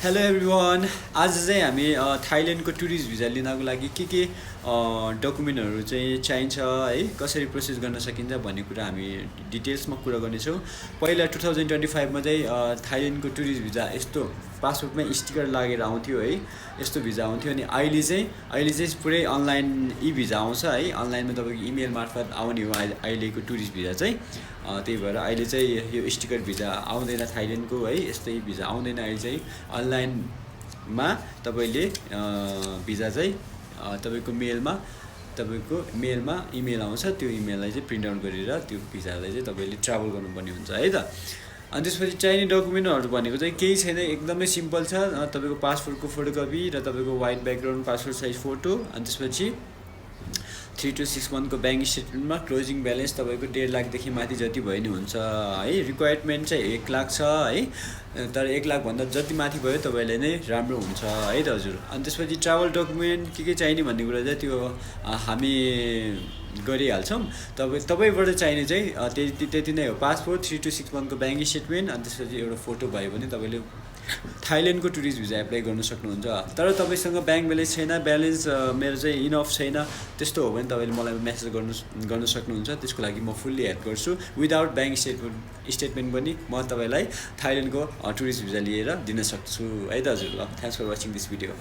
Hello everyone. आज चाहिँ हामी थाइल्यान्डको टुरिस्ट भिजा लिनको लागि के डकुमेन्टहरू चाहिँ चाहिन्छ है, कसरी प्रोसेस गर्न सकिन्छ भन्ने कुरा हामी डिटेल्समा कुरा गर्नेछौँ। पहिला 2025 मा चाहिँ थाइल्यान्डको टुरिस्ट भिजा यस्तो पासपोर्टमै स्टिकर लागेर आउँथ्यो है, यस्तो भिजा आउँथ्यो। अनि अहिले चाहिँ पुरै अनलाइन ई भिजा आउँछ है, अनलाइनमा तपाईँको इमेल मार्फत आउने हो अहिलेको टुरिस्ट भिजा चाहिँ। त्यही भएर अहिले चाहिँ यो स्टिकर भिजा आउँदैन थाइल्यान्डको है, यस्तै भिजा आउँदैन अहिले चाहिँ। अनलाइनमा तपाईँले भिजा चाहिँ तपाईँको मेलमा इमेल आउँछ, त्यो इमेललाई चाहिँ प्रिन्ट आउट गरेर त्यो भिजालाई चाहिँ तपाईँले ट्राभल गर्नुपर्ने हुन्छ है त। अनि त्यसपछि चाहिने डकुमेन्टहरू भनेको चाहिँ केही छैन, एकदमै सिम्पल छ। तपाईँको पासपोर्टको फोटोकपी र तपाईँको white background passport size photo, अनि त्यसपछि 3 to 6 मन्थको ब्याङ्क स्टेटमेन्टमा क्लोजिङ ब्यालेन्स तपाईँको 1.5 लाखदेखि माथि जति भयो नि हुन्छ है। रिक्वायरमेन्ट चाहिँ 1 लाख छ है, तर 1 लाखभन्दा जति माथि भयो तपाईँलाई नै राम्रो हुन्छ है त हजुर। अनि त्यसपछि ट्राभल डकुमेन्ट के चाहिने भन्ने कुरा चाहिँ त्यो हामी गरिहाल्छौँ। तपाईँबाट चाहिने चाहिँ त्यति नै हो। पासपोर्ट, 3 to 6 मन्थको ब्याङ्क स्टेटमेन्ट, अनि त्यसपछि एउटा फोटो भयो भने तपाईँले थाइल्यान्डको टुरिस्ट भिजा एप्लाई गर्न सक्नुहुन्छ। तर तपाईँसँग ब्याङ्क ब्यालेन्स मेरो चाहिँ इनफ छैन, त्यस्तो हो भने तपाईँले मलाई मेसेज गर्न सक्नुहुन्छ। त्यसको लागि म फुल्ली हेल्प गर्छु। विदाउट ब्याङ्क स्टेटमेन्ट पनि म तपाईँलाई थाइल्यान्डको टुरिस्ट भिजा लिएर दिन सक्छु है त हजुर। ल, thanks for watching this video.